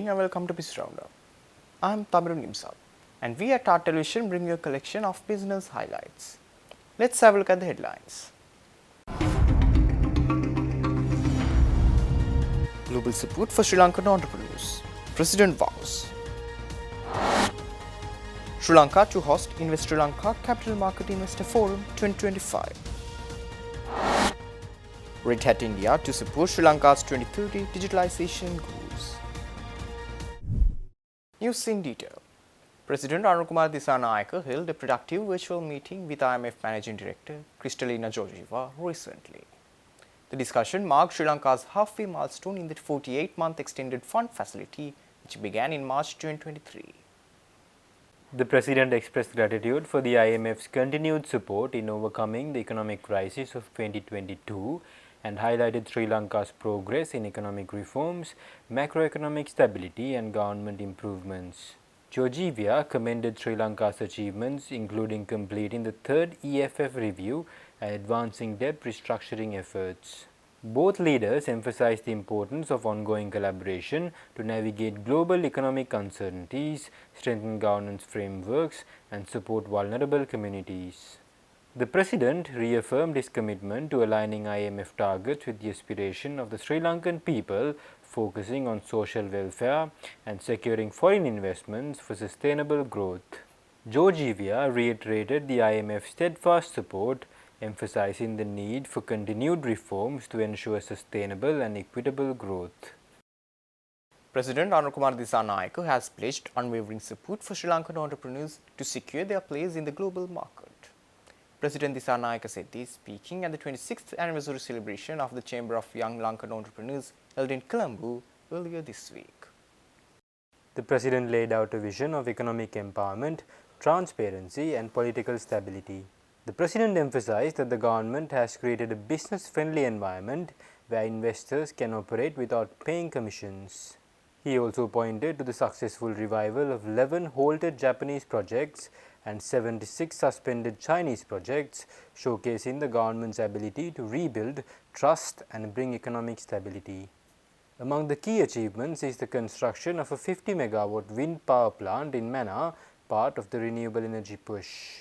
evening and welcome to Biz RoundUp. I'm Tamirun Nimsal and we at Tart Television bring you a collection of business highlights. Let's have a look at the headlines. Global support for Sri Lankan entrepreneurs. President vows. Sri Lanka to host Invest Sri Lanka Capital Market Investor Forum 2025. Red Hat India to support Sri Lanka's 2030 digitalization goals. News in detail. President Anukumar Dissanayake held a productive virtual meeting with IMF Managing Director Kristalina Georgieva recently. The discussion marked Sri Lanka's halfway milestone in the 48-month extended fund facility, which began in March 2023. The President expressed gratitude for the IMF's continued support in overcoming the economic crisis of 2022 and highlighted Sri Lanka's progress in economic reforms, macroeconomic stability and government improvements. Georgieva commended Sri Lanka's achievements, including completing the third EFF review and advancing debt restructuring efforts. Both leaders emphasized the importance of ongoing collaboration to navigate global economic uncertainties, strengthen governance frameworks, and support vulnerable communities. The President reaffirmed his commitment to aligning IMF targets with the aspiration of the Sri Lankan people, focusing on social welfare and securing foreign investments for sustainable growth. Georgieva reiterated the IMF's steadfast support, emphasizing the need for continued reforms to ensure sustainable and equitable growth. President Anukumar Dissanayake has pledged unwavering support for Sri Lankan entrepreneurs to secure their place in the global market. President Dissanayake said this speaking at the 26th anniversary celebration of the Chamber of Young Lankan Entrepreneurs held in Colombo earlier this week. The President laid out a vision of economic empowerment, transparency and political stability. The President emphasized that the government has created a business-friendly environment where investors can operate without paying commissions. He also pointed to the successful revival of 11 halted Japanese projects and 76 suspended Chinese projects, showcasing the government's ability to rebuild trust and bring economic stability. Among the key achievements is the construction of a 50 megawatt wind power plant in Mannar, part of the renewable energy push.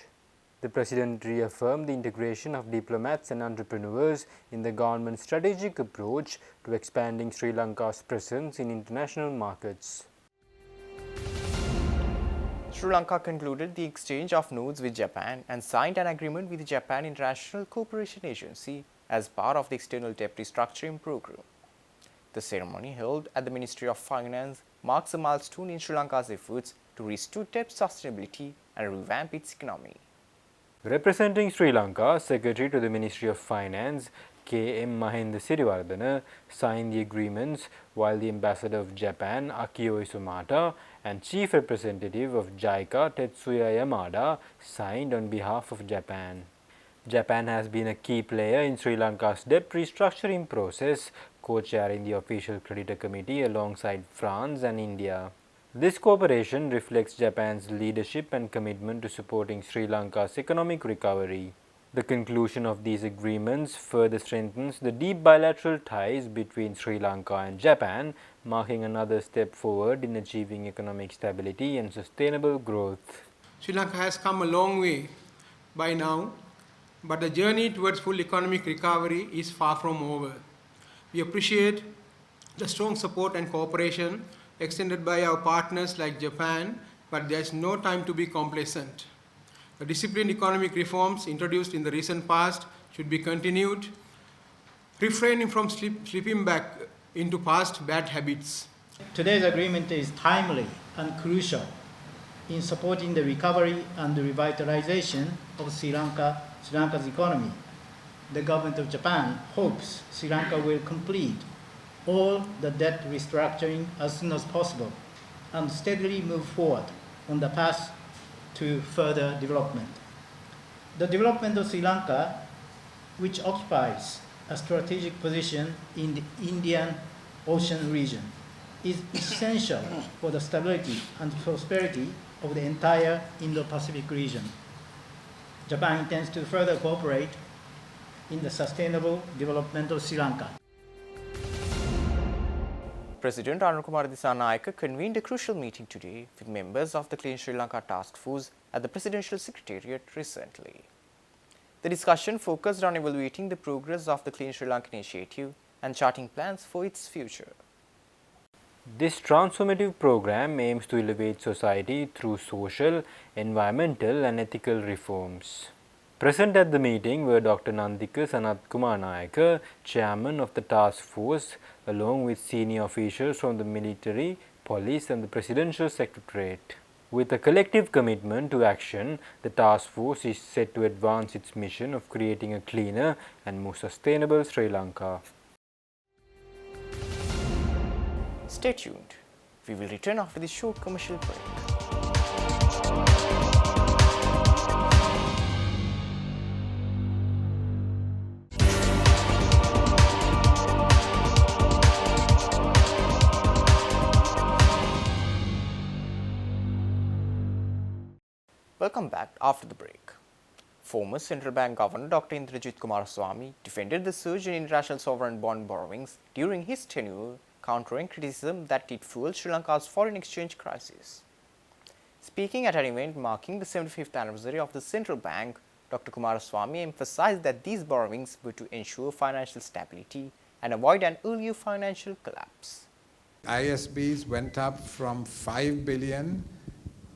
The President reaffirmed the integration of diplomats and entrepreneurs in the government's strategic approach to expanding Sri Lanka's presence in international markets. Sri Lanka concluded the exchange of notes with Japan and signed an agreement with the Japan International Cooperation Agency as part of the external debt restructuring program. The ceremony held at the Ministry of Finance marks a milestone in Sri Lanka's efforts to restore debt sustainability and revamp its economy. Representing Sri Lanka, Secretary to the Ministry of Finance K.M. Mahinda Siriwardana signed the agreements, while the Ambassador of Japan Akio Isomata and Chief Representative of JICA Tetsuya Yamada signed on behalf of Japan. Japan has been a key player in Sri Lanka's debt restructuring process, co-chairing the Official Creditor Committee alongside France and India. This cooperation reflects Japan's leadership and commitment to supporting Sri Lanka's economic recovery. The conclusion of these agreements further strengthens the deep bilateral ties between Sri Lanka and Japan, marking another step forward in achieving economic stability and sustainable growth. Sri Lanka has come a long way by now, but the journey towards full economic recovery is far from over. We appreciate the strong support and cooperation extended by our partners like Japan, but there is no time to be complacent. The disciplined economic reforms introduced in the recent past should be continued, refraining from slipping back into past bad habits. Today's agreement is timely and crucial in supporting the recovery and the revitalization of Sri Lanka's economy. The government of Japan hopes Sri Lanka will complete all the debt restructuring as soon as possible and steadily move forward on the path to further development. The development of Sri Lanka, which occupies a strategic position in the Indian Ocean region, is essential for the stability and prosperity of the entire Indo-Pacific region. Japan intends to further cooperate in the sustainable development of Sri Lanka. President Anukumara Dissanayake convened a crucial meeting today with members of the Clean Sri Lanka Task Force at the Presidential Secretariat recently. The discussion focused on evaluating the progress of the Clean Sri Lanka initiative and charting plans for its future. This transformative program aims to elevate society through social, environmental and ethical reforms. Present at the meeting were Dr. Nandika Sanatkumar Nayaka, Chairman of the Task Force, along with senior officials from the military, police and the Presidential Secretariat. With a collective commitment to action, the task force is set to advance its mission of creating a cleaner and more sustainable Sri Lanka. Stay tuned. We will return after this short commercial break. Welcome back after the break. Former Central Bank Governor Dr. Indrajit Kumaraswamy defended the surge in international sovereign bond borrowings during his tenure, countering criticism that it fueled Sri Lanka's foreign exchange crisis. Speaking at an event marking the 75th anniversary of the central bank, Dr. Kumaraswamy emphasized that these borrowings were to ensure financial stability and avoid an earlier financial collapse. ISBs went up from 5 billion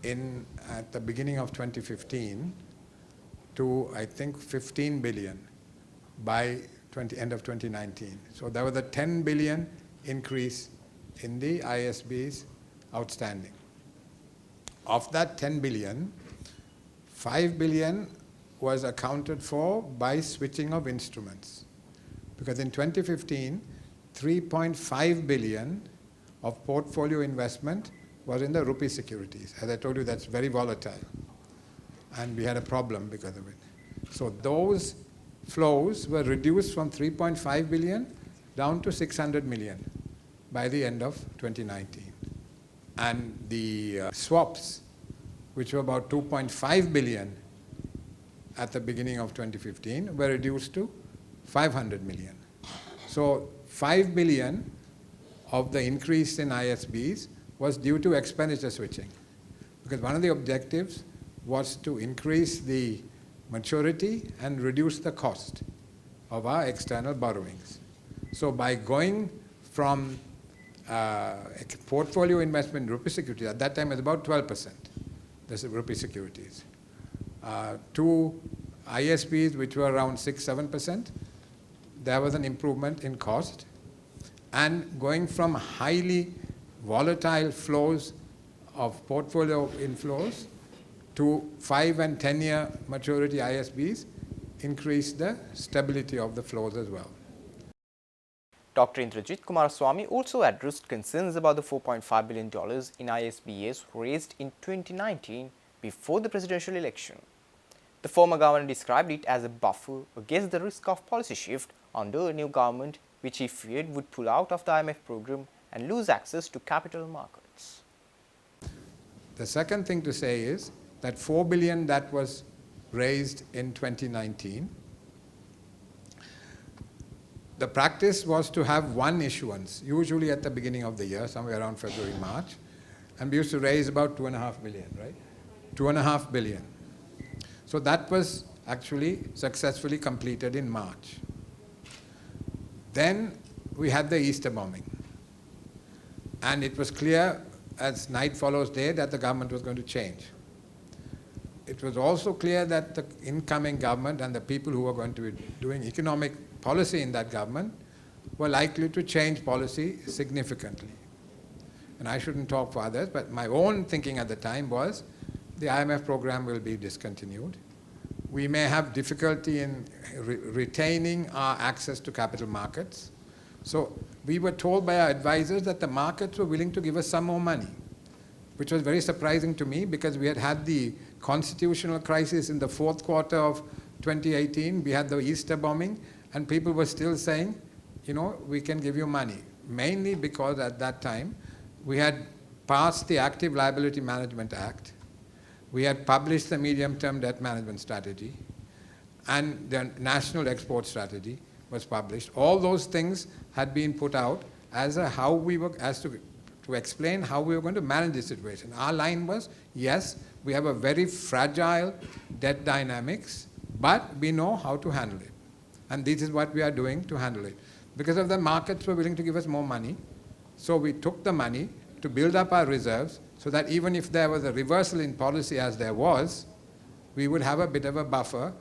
at the beginning of 2015 to I think 15 billion by end of 2019. So there was a 10 billion increase in the ISBs outstanding. Of that 10 billion, 5 billion was accounted for by switching of instruments. Because in 2015, 3.5 billion of portfolio investment was in the rupee securities. As I told you, that's very volatile. And we had a problem because of it. So those flows were reduced from 3.5 billion down to 600 million by the end of 2019. And the swaps, which were about 2.5 billion at the beginning of 2015, were reduced to 500 million. So 5 billion of the increase in ISBs was due to expenditure switching. Because one of the objectives was to increase the maturity and reduce the cost of our external borrowings. So by going from portfolio investment in rupee securities, at that time it was about 12%, the rupee securities, to ISBs which were around 6-7%, there was an improvement in cost. And going from highly volatile flows of portfolio inflows to 5 and 10-year maturity ISBs increased the stability of the flows as well. Dr. Indrajit Kumaraswamy also addressed concerns about the $4.5 billion in ISBAs raised in 2019 before the presidential election. The former governor described it as a buffer against the risk of policy shift under a new government, which he feared would pull out of the IMF program and lose access to capital markets. The second thing to say is that 4 billion that was raised in 2019, the practice was to have one issuance, usually at the beginning of the year, somewhere around February, March, and we used to raise about 2.5 billion, right? 2.5 billion. So that was actually successfully completed in March. Then we had the Easter bombing. And it was clear as night follows day that the government was going to change. It was also clear that the incoming government and the people who were going to be doing economic policy in that government were likely to change policy significantly. And I shouldn't talk for others, but my own thinking at the time was the IMF program will be discontinued. We may have difficulty in retaining our access to capital markets. So we were told by our advisors that the markets were willing to give us some more money, which was very surprising to me because we had had the constitutional crisis in the fourth quarter of 2018. We had the Easter bombing, and people were still saying, you know, we can give you money. Mainly because at that time, we had passed the Active Liability Management Act. We had published the medium-term debt management strategy, and the national export strategy was published. All those things had been put out, as to explain how we were going to manage the situation. Our line was, yes, we have a very fragile debt dynamics, but we know how to handle it. And this is what we are doing to handle it. Because of the markets were willing to give us more money, so we took the money to build up our reserves so that even if there was a reversal in policy as there was, we would have a bit of a buffer.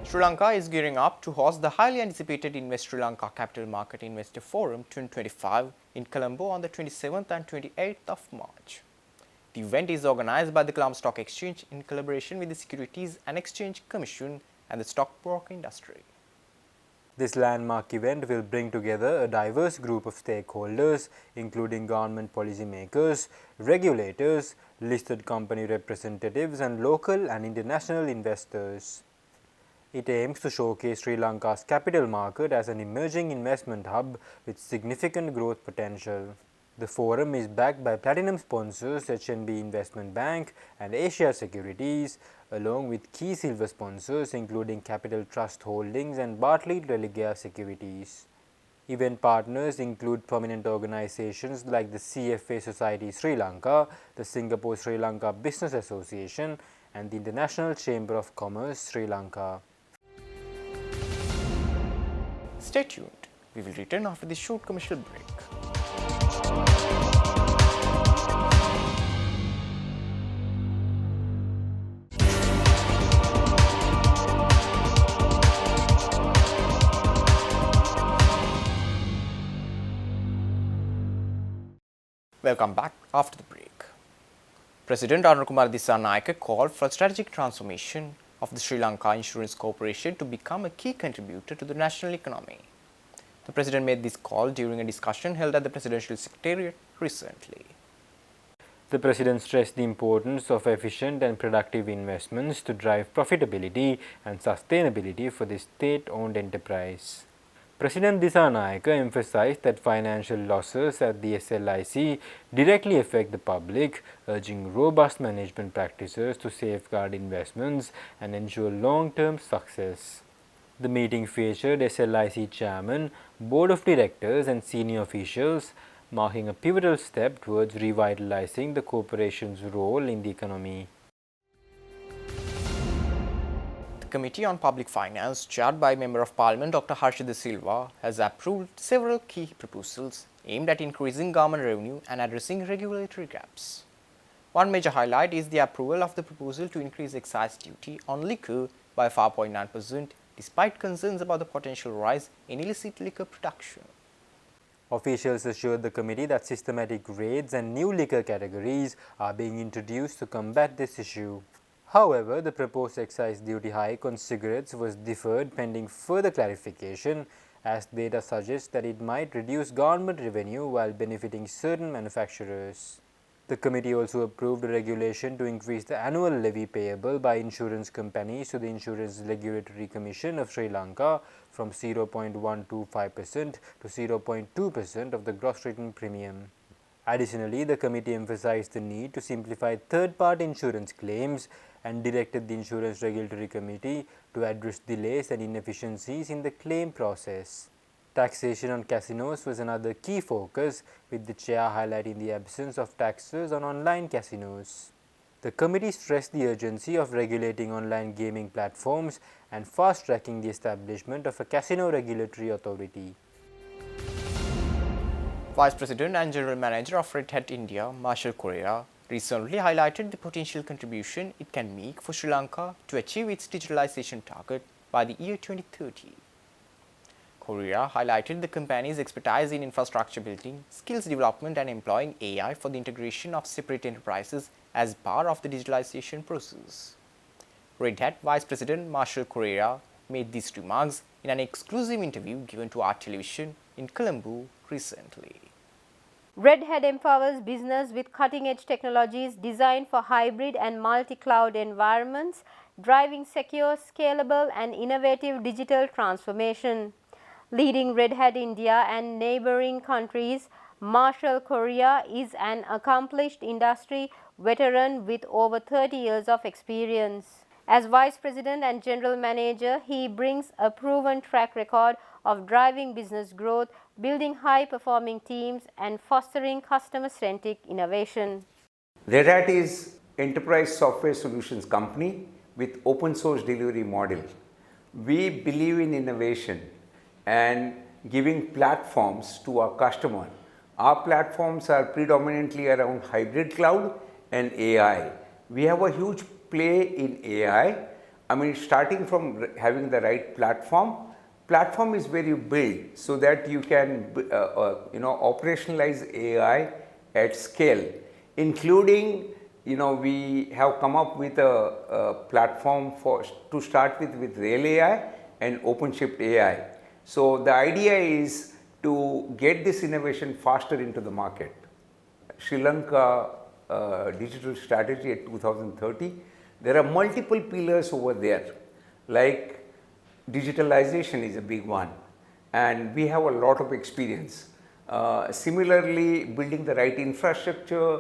Sri Lanka is gearing up to host the highly anticipated Invest Sri Lanka Capital Market Investor Forum 2025 in Colombo on the 27th and 28th of March. The event is organized by the Colombo Stock Exchange in collaboration with the Securities and Exchange Commission and the stockbroker industry. This landmark event will bring together a diverse group of stakeholders, including government policymakers, regulators, listed company representatives, and local and international investors. It aims to showcase Sri Lanka's capital market as an emerging investment hub with significant growth potential. The forum is backed by platinum sponsors HNB Investment Bank and Asia Securities, along with key silver sponsors including Capital Trust Holdings and Bartley Religare Securities. Event partners include prominent organizations like the CFA Society Sri Lanka, the Singapore Sri Lanka Business Association, and the International Chamber of Commerce Sri Lanka. Stay tuned. We will return after this short commercial break. Welcome back after the break. President Anurukumar Dissanayake called for strategic transformation of the Sri Lanka Insurance Corporation to become a key contributor to the national economy. The President made this call during a discussion held at the Presidential Secretariat recently. The President stressed the importance of efficient and productive investments to drive profitability and sustainability for the state-owned enterprise. President Dissanayake emphasized that financial losses at the SLIC directly affect the public, urging robust management practices to safeguard investments and ensure long-term success. The meeting featured SLIC Chairman, Board of Directors and senior officials, marking a pivotal step towards revitalizing the corporation's role in the economy. The Committee on Public Finance, chaired by Member of Parliament Dr. Harshada Silva, has approved several key proposals aimed at increasing government revenue and addressing regulatory gaps. One major highlight is the approval of the proposal to increase excise duty on liquor by 5.9% despite concerns about the potential rise in illicit liquor production. Officials assured the committee that systematic raids and new liquor categories are being introduced to combat this issue. However, the proposed excise duty hike on cigarettes was deferred pending further clarification, as data suggests that it might reduce government revenue while benefiting certain manufacturers. The committee also approved a regulation to increase the annual levy payable by insurance companies to the Insurance Regulatory Commission of Sri Lanka from 0.125% to 0.2% of the gross written premium. Additionally, the committee emphasized the need to simplify third-party insurance claims and directed the Insurance Regulatory Committee to address delays and inefficiencies in the claim process. Taxation on casinos was another key focus, with the chair highlighting the absence of taxes on online casinos. The committee stressed the urgency of regulating online gaming platforms and fast-tracking the establishment of a casino regulatory authority. Vice President and General Manager of Red Hat India, Marshall Correa, recently highlighted the potential contribution it can make for Sri Lanka to achieve its digitalization target by the year 2030. Correa highlighted the company's expertise in infrastructure building, skills development and employing AI for the integration of separate enterprises as part of the digitalization process. Red Hat Vice President Marshall Correa made these remarks in an exclusive interview given to Art Television in Colombo recently. Red Hat empowers business with cutting-edge technologies designed for hybrid and multi-cloud environments, driving secure, scalable and innovative digital transformation. Leading Red Hat India and neighboring countries, Marshall Correa is an accomplished industry veteran with over 30 years of experience. As Vice President and General Manager, he brings a proven track record of driving business growth, building high-performing teams, and fostering customer-centric innovation. Red Hat is enterprise software solutions company with open source delivery model. We believe in innovation and giving platforms to our customer. Our platforms are predominantly around hybrid cloud and AI. We have a huge play in AI. I mean, starting from having the right platform. Platform is where you build so that you can operationalize AI at scale, including we have come up with a platform to start with Rail AI and OpenShift AI. So the idea is to get this innovation faster into the market. Sri Lanka digital strategy at 2030, there are multiple pillars over there, like digitalization is a big one, and we have a lot of experience. Similarly, building the right infrastructure,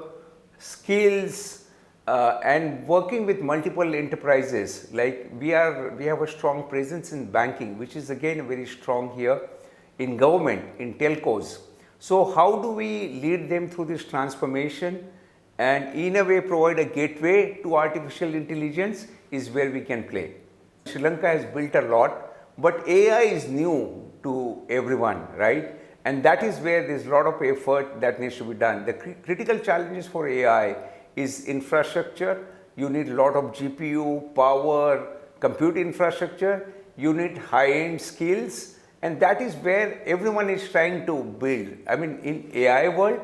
skills, and working with multiple enterprises. Like we have a strong presence in banking, which is again very strong here, in government, in telcos. So how do we lead them through this transformation and in a way provide a gateway to artificial intelligence is where we can play. Sri Lanka has built a lot, but AI is new to everyone, right? And that is where there's a lot of effort that needs to be done. The critical challenges for AI is infrastructure. You need a lot of GPU, power, compute infrastructure. You need high-end skills, and that is where everyone is trying to build. I mean, in AI world,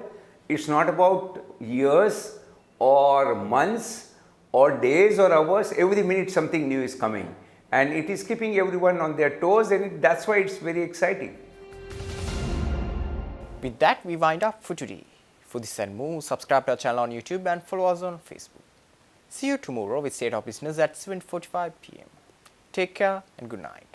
it's not about years or months or days or hours. Every minute something new is coming, and it is keeping everyone on their toes, and that's why it's very exciting. With that, we wind up for today. For this and more, subscribe to our channel on YouTube and follow us on Facebook. See you tomorrow with State of Business at 7:45 p.m. Take care and good night.